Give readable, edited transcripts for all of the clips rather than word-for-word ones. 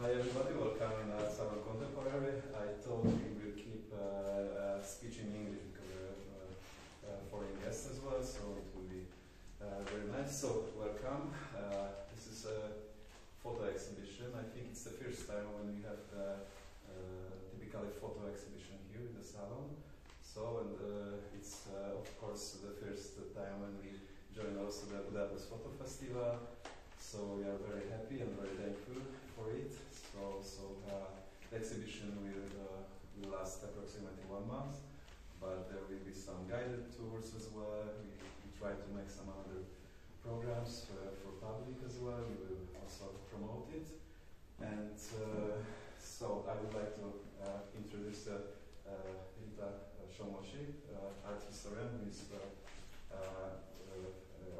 Hi everybody, welcome in Salon Contemporary. I thought we will keep speech in English because we have foreign guests as well, so it will be very nice. So welcome. This is a photo exhibition. I think it's the first time when we have typically photo exhibition here in the Salon. So, and it's of course the first time when we join also the Budapest Photo Festival. So we are very happy and very thankful for it. So the exhibition will last approximately 1 month, but there will be some guided tours as well. We try to make some other programs for public as well. We will also promote it. And so I would like to introduce Rita Somosi, art historian, who is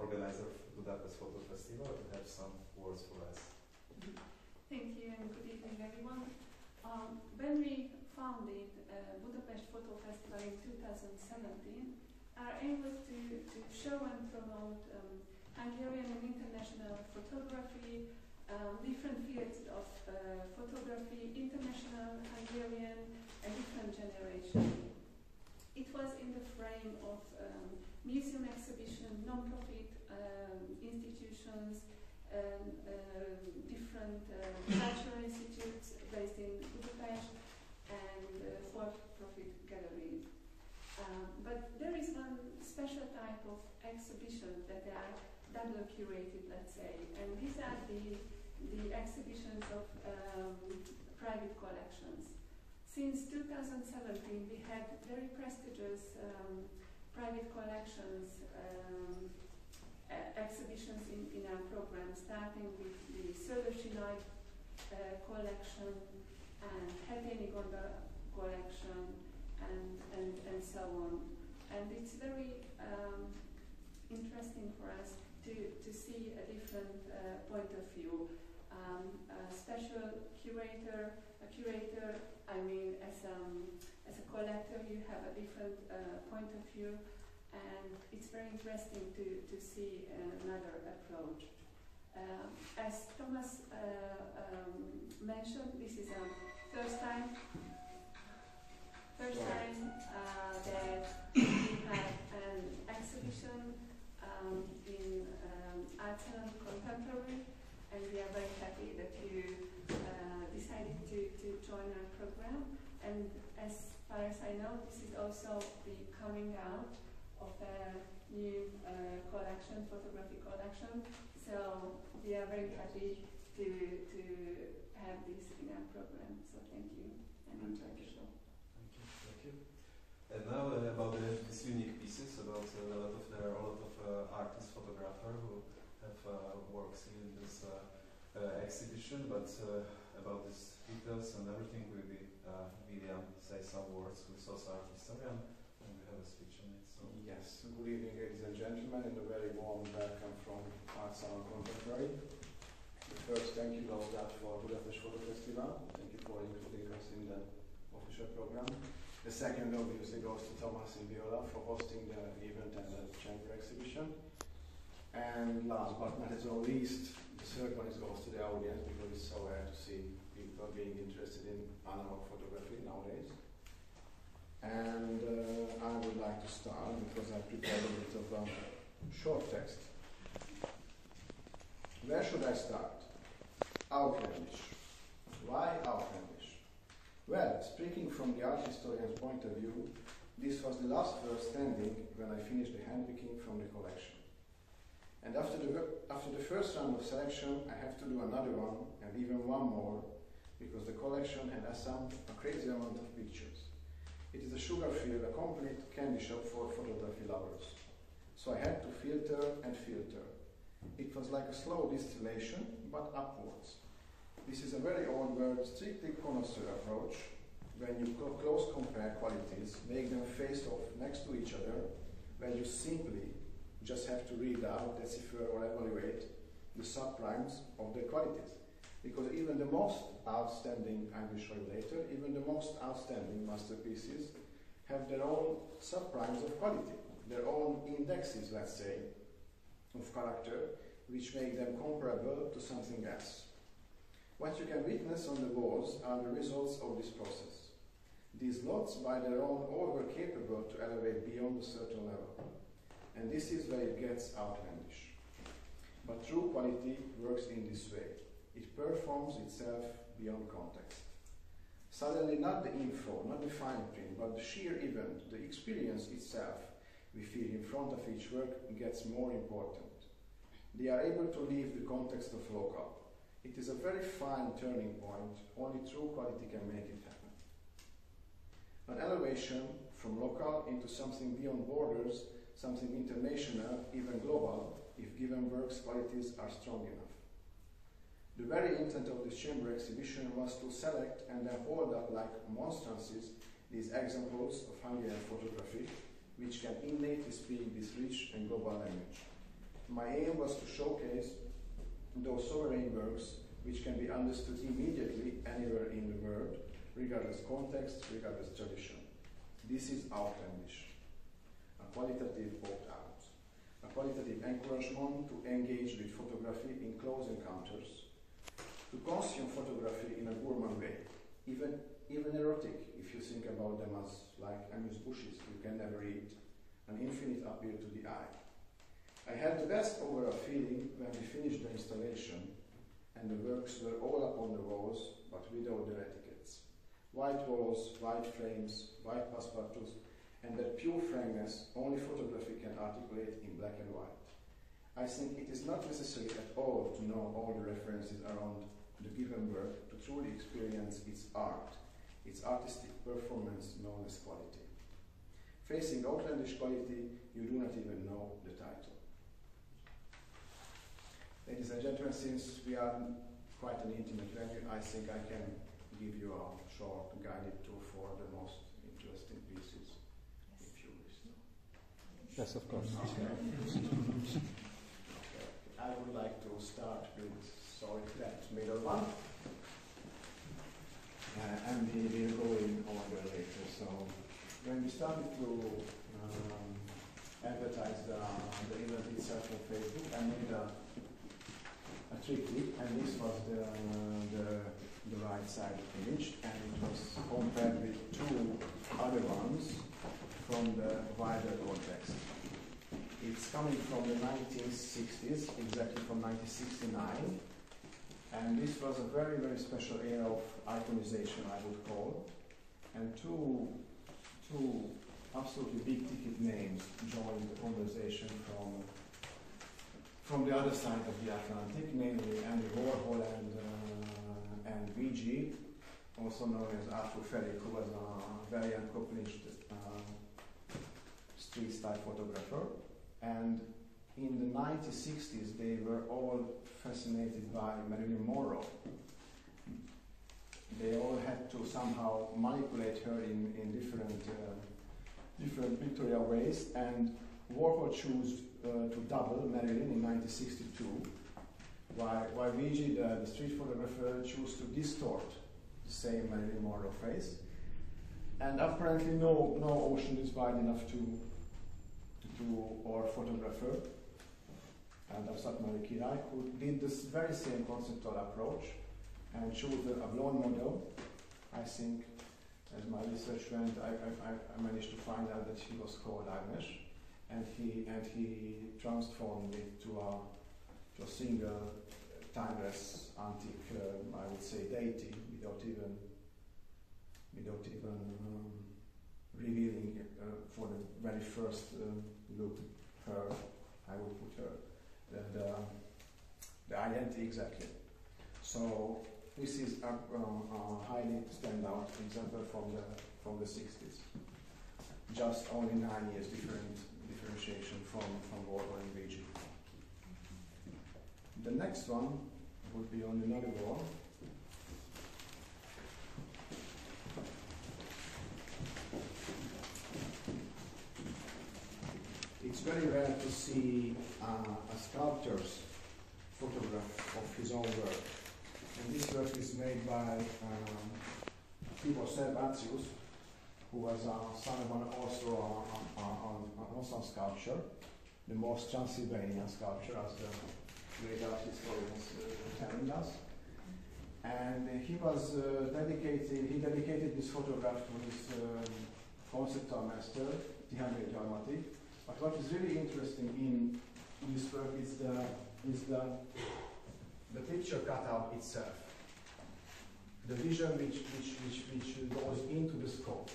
organizer of Budapest Photo Festival, to have some words for us. Thank you and good evening everyone. When we founded Budapest Photo Festival in 2017, our aim was to show and promote Hungarian and international photography, different fields of photography, international, Hungarian, and different generations. It was in the frame of museum exhibition, non-profit institutions, different cultural institutes based in Budapest, and for-profit galleries. But there is one special type of exhibition that are double curated, let's say, and these are the exhibitions of private collections. Since 2017, we had very prestigious private collections exhibitions in our program, starting with the Szöllősi Nagy collection and Hetény Gonda collection and so on. And it's very interesting for us to see a different point of view. A special curator, I mean, as a collector, you have a different point of view, and it's very interesting to see another approach. As Thomas mentioned, this is a first time that we have an exhibition in Art Salon Contemporary, and we are very happy that you decided to join our program. And as far as I know, this is also the coming out of a new collection, photography collection. So we are very happy to have this in our program. So thank you. And enjoy the show. Thank you. And now about these unique pieces. There are a lot of artists, photographers who have works in this exhibition. But about these details and everything, will be William say some words. Who is also art historian, and we have a speech on it. So. Yes, good evening ladies and gentlemen, and a very warm welcome from Art Salon Contemporary. First, thank you Laudát for Budapest Photo Festival. Thank you for including us in the official program. The second obviously goes to Thomas and Viola for hosting the event and the chamber exhibition. And last but not least, the third one goes to the audience, because it's so rare to see people being interested in analog photography nowadays. And I would like to start because I prepared a bit of a short text. Where should I start? Outlandish. Why outlandish? Well, speaking from the art historian's point of view, this was the last verse standing when I finished the handpicking from the collection. And after the first round of selection, I have to do another one, and even one more, because the collection had a crazy amount of pictures. It is a sugar field, a complete candy shop for photography lovers. So I had to filter and filter. It was like a slow distillation, but upwards. This is a very old word, strictly connoisseur approach, when you close compare qualities, make them face off next to each other, when you simply just have to read out, decipher or evaluate the subprimes of the qualities. Because even the most outstanding, I will show you later, even the most outstanding masterpieces have their own subprimes of quality, their own indexes, let's say, of character, which make them comparable to something else. What you can witness on the walls are the results of this process. These lots by their own all were capable to elevate beyond a certain level. And this is where it gets outlandish. But true quality works in this way. It performs itself beyond context. Suddenly not the info, not the fine print, but the sheer event, the experience itself we feel in front of each work gets more important. They are able to leave the context of local. It is a very fine turning point. Only true quality can make it happen. An elevation from local into something beyond borders, something international, even global, if given works' qualities are strong enough. The very intent of this chamber exhibition was to select and then hold up like monstrances these examples of Hungarian photography, which can innately speak this rich and global language. My aim was to showcase those sovereign works which can be understood immediately anywhere in the world, regardless context, regardless tradition. This is outlandish, a qualitative opt-out, a qualitative encouragement to engage with photography in close encounters, to consume photography in a gourmand way, even erotic, if you think about them as like amuse bushes you can never eat, an infinite appeal to the eye. I had the best overall feeling when we finished the installation and the works were all up on the walls, but without their etiquettes. White walls, white frames, white passepartouts, and that pure frankness only photography can articulate in black and white. I think it is not necessary at all to know all the references around the given work to truly experience its art, its artistic performance known as quality. Facing outlandish quality, you do not even know the title. Ladies and gentlemen, since we are quite an intimate venue, I think I can give you a short guided tour for the most interesting pieces, if you wish. Yes, of course. Okay. I would like to start with, sorry, that middle one. And we will go in order later. So when we started to advertise the event itself on Facebook, I made a triptych, and this was the right side image, and it was compared with two other ones from the wider context. It's coming from the 1960s, exactly from 1969, and this was a very, very special era of iconization, I would call, and two absolutely big ticket names joined the conversation from the other side of the Atlantic, namely Andy Warhol and VG, also known as Arthur Felic, who was a very accomplished street style photographer. And in the 1960s, they were all fascinated by Marilyn Monroe. They all had to somehow manipulate her in different pictorial ways, and Warhol chose to double Marilyn in 1962, while VG, the street photographer, chose to distort the same Marilyn Monroe face. And apparently no ocean is wide enough to our photographer, and Afsat Mari Kirai, who did this very same conceptual approach and chose a blonde model. I think, as my research went, I managed to find out that she was called Agnes, and he transformed it to a single timeless antique, I would say, deity, without even revealing for the very first look her, I would put her, the identity exactly. So this is a highly standout example from the 60s. Just only 9 years differentiation from Warhol and VG. The next one would be on another wall. It's very rare to see a sculptor's photograph of his own work. And this work is made by Tibor Servatius, who was a son of also a sculptor, the most Transylvanian sculpture, as the great art historians telling us. And he was he dedicated this photograph to his conceptual master, Tihanyi Gyarmati. But what is really interesting in this work is the picture cutout itself. The vision which goes into the scope.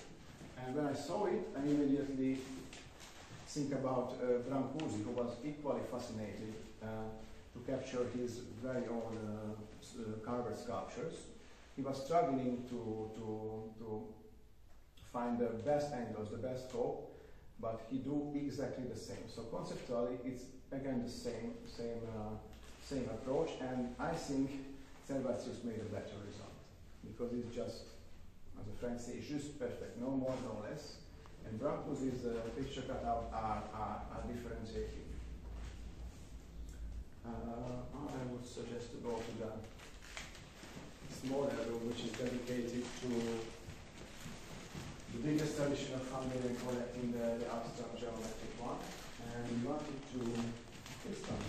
And when I saw it, I immediately think about Brancusi, who was equally fascinated to capture his very own carved sculptures. He was struggling to find the best angles, the best scope, but he do exactly the same. So conceptually, it's again the same approach, and I think Servatsius made a better result because it's just, as the French say, juste perfect, no more, no less. And Brancusi's picture cutout are differentiating. I would suggest to go to the smaller room, which is dedicated to the biggest tradition of Hungarian collecting, the abstract geometric one. And we wanted to this one.